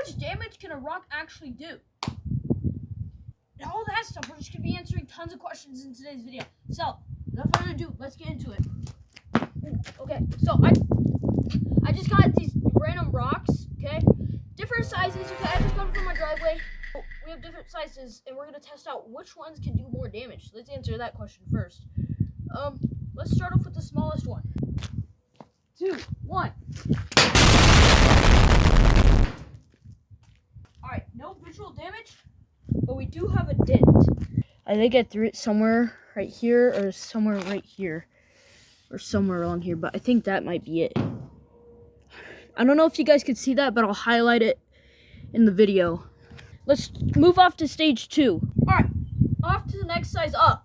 much damage can a rock actually do? And all that stuff, we're just going to be answering tons of questions in today's video. So, without further ado, let's get into it. Okay, so I just got these random rocks, okay? Different sizes, okay? I just got them from my driveway. We have different sizes, and we're going to test out which ones can do more damage. Let's answer that question first. Let's start off with the smallest one. 2, 1. Alright, no visual damage, but we do have a dent. I think I threw it somewhere right here, or somewhere right here, or somewhere on here, but I think that might be it. I don't know if you guys can see that, but I'll highlight it in the video. Let's move off to stage 2. Alright, off to the next size up.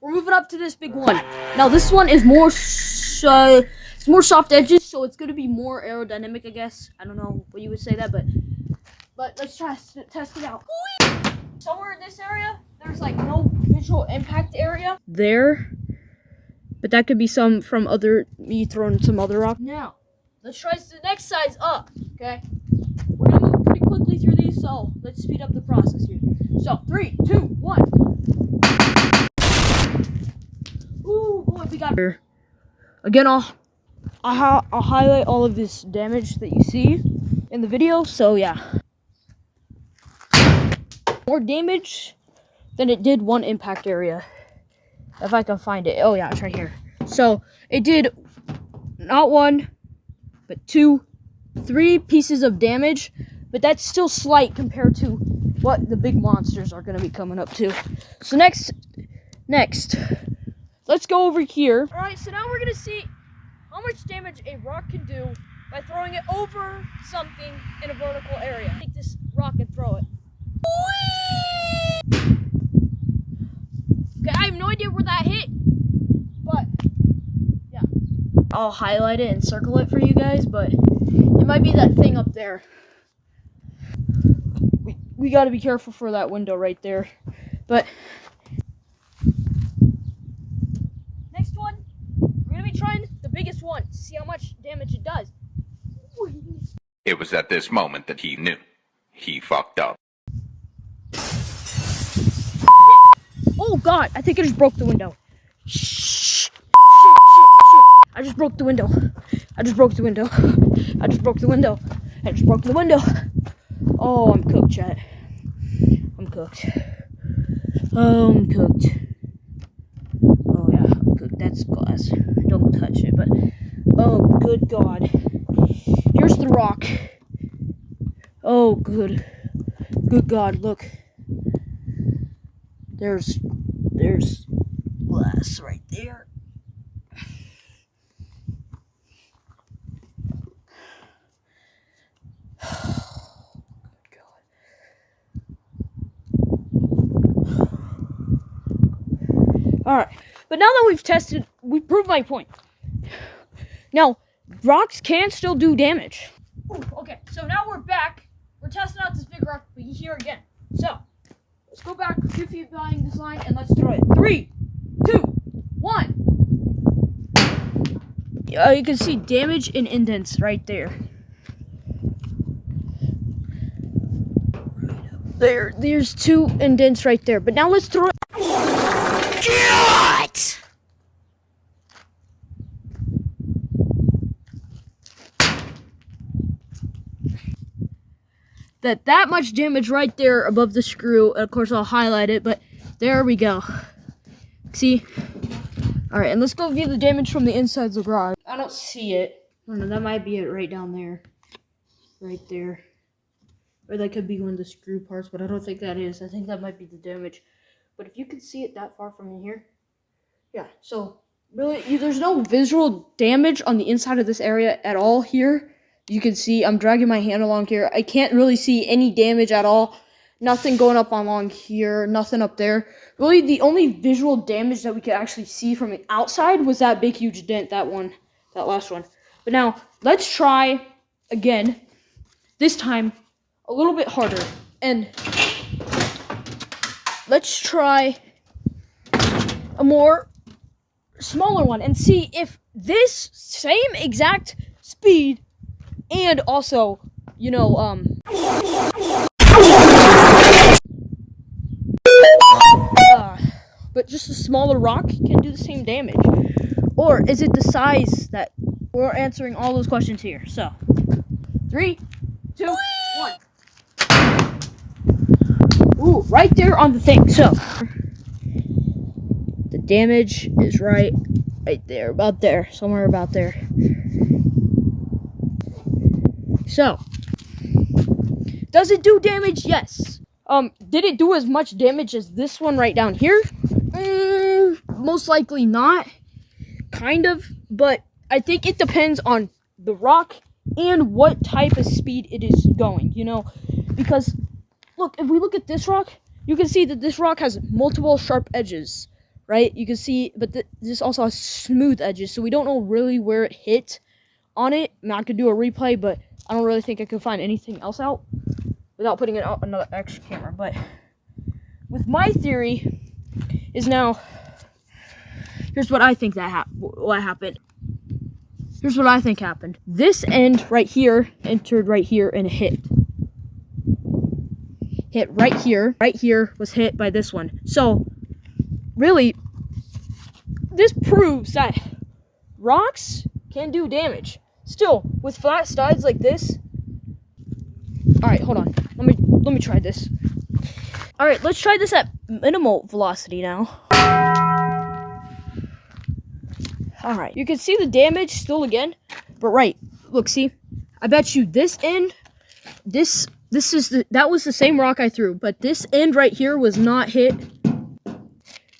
We're moving up to this big one. Now this one is more it's more soft edges, so it's going to be more aerodynamic, I guess. I don't know what you would say that, but let's try to test it out. Somewhere in this area, there's like no visual impact area there, but that could be some from me throwing some other rock. Now, let's try the next size up, okay? We're going to move pretty quickly through these, so let's speed up the process here. So, 3, 2, 1. Ooh, boy, we got her. Again, I'll highlight all of this damage that you see in the video, so yeah. More damage than it did one impact area. If I can find it. Oh yeah, it's right here. So, it did not 1, but 2, 3 pieces of damage, but that's still slight compared to what the big monsters are going to be coming up to. So next, let's go over here. All right, so now we're going to see how much damage a rock can do by throwing it over something in a vertical area. Take this rock and throw it. Okay, I have no idea where that hit, but yeah. I'll highlight it and circle it for you guys, but it might be that thing up there. We got to be careful for that window right there. But next one, we're going to be trying the biggest one to see how much damage it does. It was at this moment that he knew. He fucked up. Oh god, I think I just broke the window. Shh. Shit. I just broke the window. Oh, I'm cooked, chat. I'm cooked. Oh yeah, I'm cooked. That's glass. Don't touch it, but oh good god. Here's the rock. Oh good god, look. There's glass right there. Alright, but now that we've tested, we proved my point. Now, rocks can still do damage. Ooh, okay, so now we're back. We're testing out this big rock, but here again. So, let's go back 2 feet behind this line and let's throw it. 3, 2, 1. You can see damage and indents right there. There's 2 indents right there. But now let's throw it. What? That much damage right there above the screw. Of course, I'll highlight it, but there we go. See? Alright, and let's go view the damage from the inside of the garage. I don't see it. Oh no, that might be it right down there. Right there. Or that could be one of the screw parts, but I don't think that is. I think that might be the damage. But if you can see it that far from in here, yeah. So, really, there's no visual damage on the inside of this area at all here. You can see, I'm dragging my hand along here. I can't really see any damage at all. Nothing going up along here, nothing up there. Really, the only visual damage that we could actually see from the outside was that big, huge dent, that last one. But now, let's try again, this time a little bit harder. And let's try a more smaller one and see if this same exact speed and also you know, but just a smaller rock can do the same damage? Or is it the size that we're answering all those questions here? So, 3, 2, 1. Ooh, right there on the thing. So, the damage is right there, about there, somewhere about there. So, does it do damage? Yes. Did it do as much damage as this one right down here? Most likely not. Kind of, but I think it depends on the rock and what type of speed it is going, you know? Because, look, if we look at this rock, you can see that this rock has multiple sharp edges, right? You can see, but this also has smooth edges, so we don't know really where it hit on it. I mean, I could do a replay, but I don't really think I could find anything else out without putting it out another extra camera. But with my theory is now, here's what I think what happened. Here's what I think happened. This end right here entered right here and hit. Hit right here. Right here was hit by this one. So, really, this proves that rocks can do damage. Still, with flat sides like this. Alright, hold on. Let me try this. Alright, let's try this at minimal velocity now. Alright, you can see the damage still again. But right, look, see? I bet you this end, that was the same rock I threw, but this end right here was not hit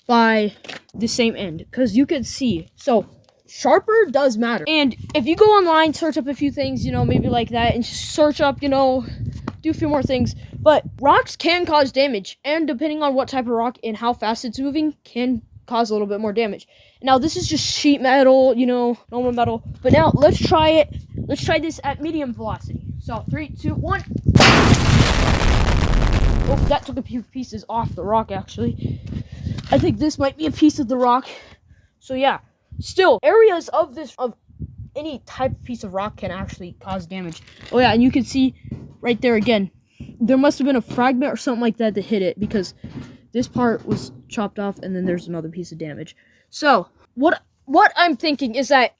by the same end. Because you can see, so sharper does matter. And if you go online, search up a few things, you know, maybe like that, and search up, you know, do a few more things. But rocks can cause damage, and depending on what type of rock and how fast it's moving, can cause a little bit more damage. Now, this is just sheet metal, you know, normal metal. But now, let's try it. Let's try this at medium velocity. So, 3, 2, 1. Oh, that took a few pieces off the rock, actually. I think this might be a piece of the rock. So, yeah. Still, areas of any type of piece of rock can actually cause damage. Oh, yeah, and you can see right there again. There must have been a fragment or something like that hit it, because this part was chopped off, and then there's another piece of damage. So, what I'm thinking is that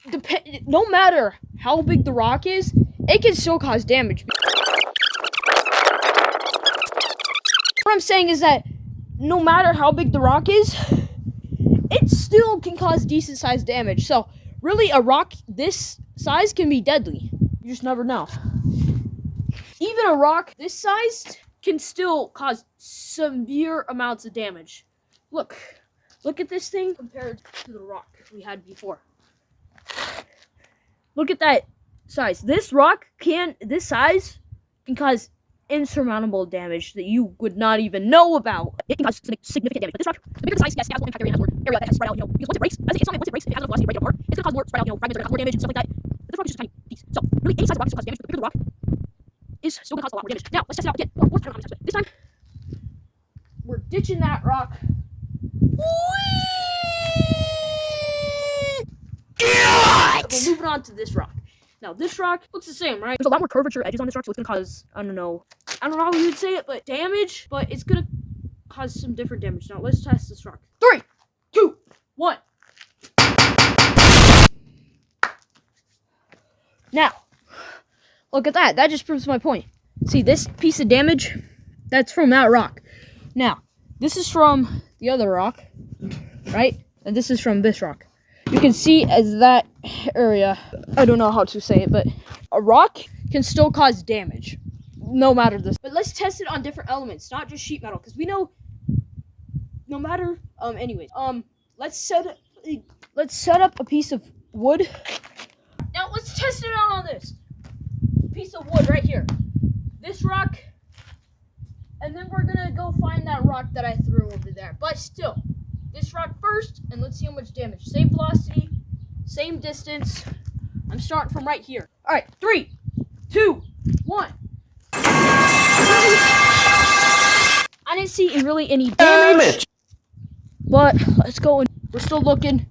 no matter how big the rock is, it can still cause damage. What I'm saying is that no matter how big the rock is, it still can cause decent sized damage. So, really, a rock this size can be deadly. You just never know. Even a rock this size can still cause severe amounts of damage. Look at this thing compared to the rock we had before. Look at that size. This size can cause insurmountable damage that you would not even know about. It can cause significant damage. But this rock, the bigger the size, yes, it has more impact area, it has more area that has spread out, you know, because once it breaks, it's not once it breaks, it has enough velocity to break it apart. It's gonna cause more spread out, you know, fragments are gonna cause more damage and stuff like that. But this rock is just a tiny piece. So, really, any size of rock still causes damage, but the bigger the rock is still gonna cause a lot more damage. Now, let's test it out again. Well, I don't know how many times, but this time, we're ditching that rock. We're moving on to this rock. Now, this rock looks the same, right? There's a lot more curvature edges on this rock, so it's gonna cause, I don't know how you would say it, but damage, but it's gonna cause some different damage. Now, let's test this rock. 3, 2, 1. Now, look at that. That just proves my point. See, this piece of damage, that's from that rock. Now, this is from the other rock, right? And this is from this rock. You can see as that area, I don't know how to say it, but a rock can still cause damage, no matter this. But let's test it on different elements, not just sheet metal, because we know, no matter, anyways, let's set up a piece of wood. Now let's test it out on this piece of wood right here. This rock, and then we're gonna go find that rock that I threw over there. But still, this rock first, and let's see how much damage. Same velocity, same distance. I'm starting from right here. All right, 3, 2, 1. I didn't see really any damage, but let's go. We're still looking.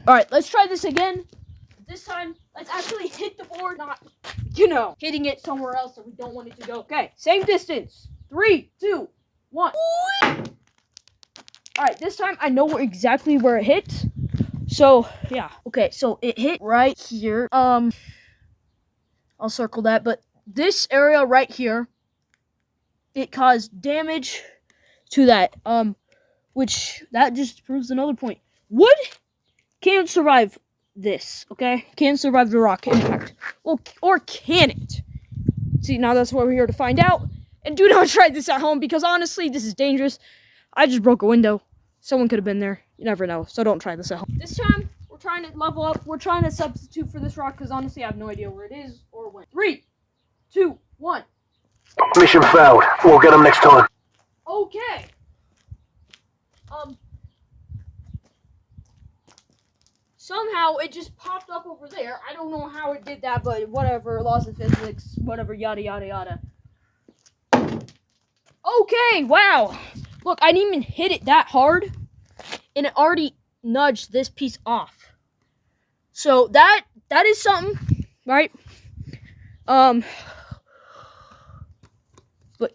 All right, let's try this again. This time, let's actually hit the board, not you know, hitting it somewhere else that we don't want it to go. Okay, same distance. 3, 2, 1. Alright, this time I know exactly where it hit. So, yeah. Okay, so it hit right here. I'll circle that, but this area right here, it caused damage to that. Which, that just proves another point. Wood can't survive this, okay? Can't survive the rock impact. Well, or can it? See, now that's what we're here to find out. And do not try this at home, because honestly, this is dangerous. I just broke a window. Someone could have been there. You never know, so don't try this at home. This time, we're trying to level up. We're trying to substitute for this rock, because honestly, I have no idea where it is or when. 3, 2, 1. Mission failed. We'll get them next time. Okay. Somehow it just popped up over there. I don't know how it did that, but whatever. Laws of physics, whatever, yada, yada, yada. Okay, wow. Look, I didn't even hit it that hard, and it already nudged this piece off. So that is something, right? But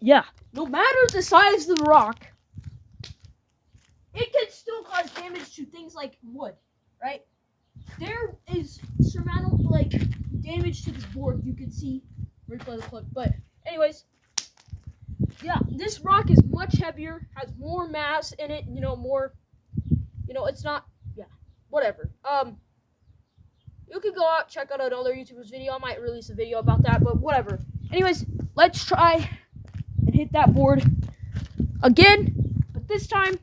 yeah, no matter the size of the rock, it can still cause damage to things like wood, right? There is surmountable, like, damage to this board. You can see, replay the clip. But anyways, yeah, this rock is much heavier, has more mass in it, you know, more, you know, it's not, yeah, whatever. You could go out, check out another YouTuber's video. I might release a video about that, but whatever. Anyways, let's try and hit that board again, but this time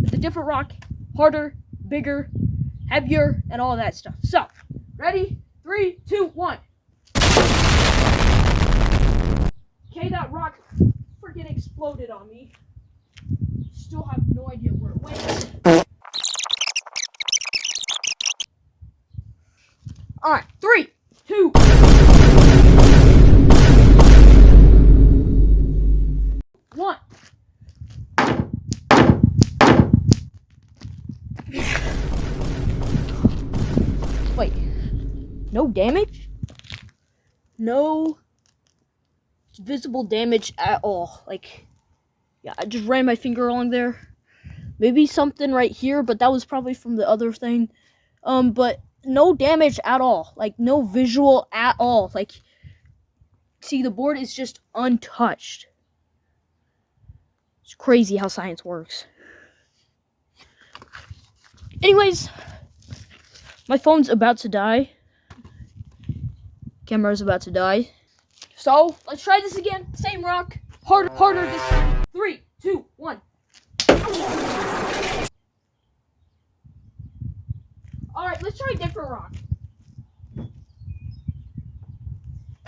with a different rock, harder, bigger, heavier, and all that stuff. So, ready? 3, 2, 1. Okay, that rock freaking exploded on me. Still have no idea where it went. Alright, 3, 2, 1. Wait, no damage? No visible damage at all. Like, yeah, I just ran my finger along there. Maybe something right here, but that was probably from the other thing. But no damage at all. Like, no visual at all. Like, see, the board is just untouched. It's crazy how science works. Anyways, my phone's about to die. Camera's about to die. So, let's try this again. Same rock. Harder this time. 3, 2, 1. Alright, let's try a different rock.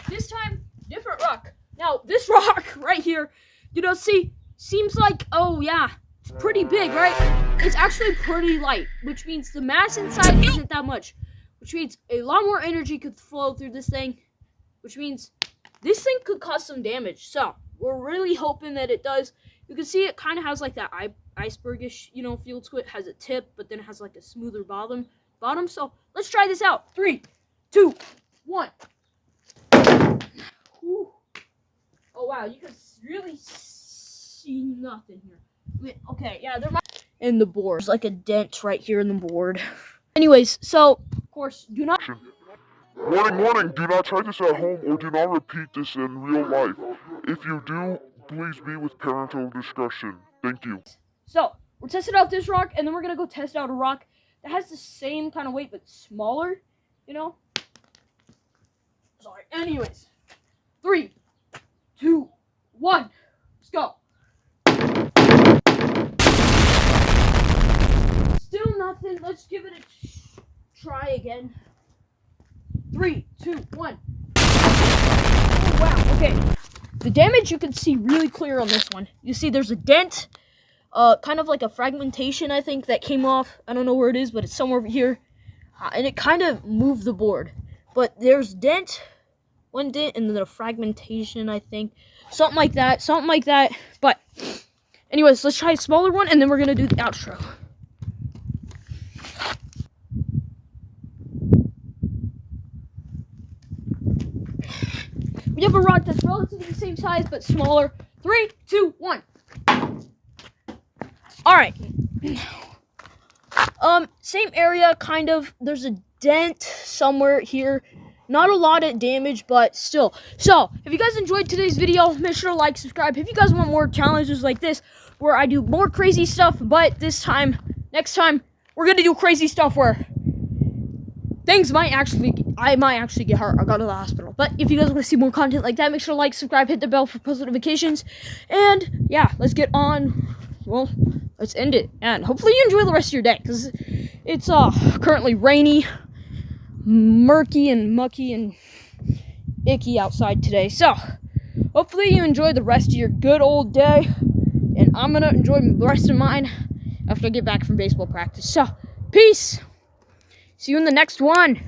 This time, different rock. Now, this rock right here, you know, see, seems like, oh yeah, it's pretty big, right? It's actually pretty light, which means the mass inside isn't that much. Which means a lot more energy could flow through this thing. Which means this thing could cause some damage. So, we're really hoping that it does. You can see it kind of has like that icebergish, you know, feel to it. It has a tip, but then it has like a smoother bottom. So, let's try this out. 3, 2, 1. Whew. Oh, wow. You can really see nothing here. Wait, okay, yeah, there might... In the board. There's like a dent right here in the board. Anyways, so, of course, do not... Warning, do not try this at home or do not repeat this in real life. If you do, please be with parental discretion. Thank you. So, we're testing out this rock, and then we're going to go test out a rock that has the same kind of weight, but smaller, you know? Sorry. Anyways, 3, 2, 1. Let's go. Still nothing. Let's give it a try again. 3, 2, 1. Oh, wow. Okay. The damage you can see really clear on this one. You see there's a dent, kind of like a fragmentation, I think, that came off. I don't know where it is, but it's somewhere over here. And it kind of moved the board. But there's one dent, and then a fragmentation, I think. Something like that. But, anyways, let's try a smaller one, and then we're going to do the outro. you have a rock that's relatively the same size but smaller. 3, 2, 1. Alright. Same area, kind of. There's a dent somewhere here. Not a lot of damage, but still. So, if you guys enjoyed today's video, make sure to like, subscribe. If you guys want more challenges like this, where I do more crazy stuff, but next time, we're gonna do crazy stuff where I might actually get hurt or go to the hospital. But if you guys want to see more content like that, make sure to like, subscribe, hit the bell for post notifications. And yeah, let's get on. Well, let's end it. And hopefully you enjoy the rest of your day, because it's currently rainy, murky and mucky and icky outside today. So hopefully you enjoy the rest of your good old day. And I'm gonna enjoy the rest of mine after I get back from baseball practice. So, peace. See you in the next one.